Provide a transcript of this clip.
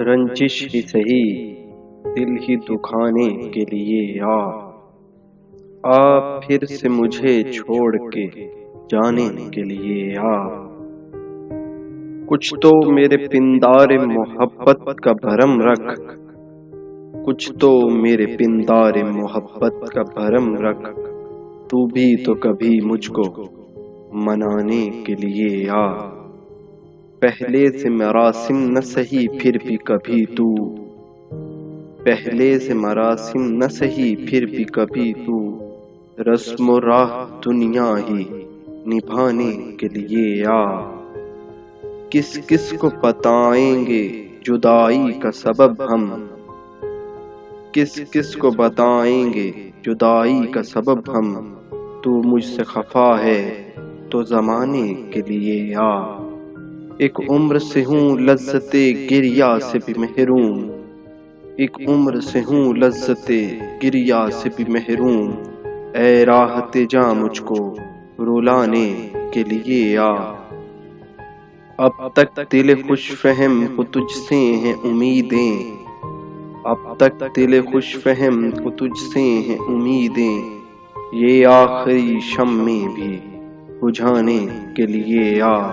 رنجش ہی سہی دل ہی دکھانے کے لیے آ پھر سے مجھے چھوڑ کے جانے کے لیے آ۔ کچھ تو میرے پندار محبت کا بھرم رکھ، کچھ تو میرے پندار محبت کا بھرم رکھ، تو بھی تو کبھی مجھ کو منانے کے لیے آ۔ پہلے سے مراسم نہ سہی پھر بھی کبھی تو، پہلے سے مراسم نہ سہی پھر بھی کبھی تو، رسم و راہ دنیا ہی نبھانے کے لیے آ۔ کس کس کو بتائیں گے جدائی کا سبب ہم، کس کس کو بتائیں گے جدائی کا سبب ہم، تو مجھ سے خفا ہے تو زمانے کے لیے آ۔ ایک عمر سے ہوں لذت گریہ سے بھی محروم، ایک عمر سے ہوں لذت گریہ سے بھی محروم، اے راحت جاں مجھ کو رلانے کے لیے آ۔ اب تک دل خوش فہم کو تجھ سے ہیں امیدیں، اب تک دل خوش فہم کو تجھ سے ہیں امیدیں، یہ آخری شمع بھی بجھانے کے لیے آ۔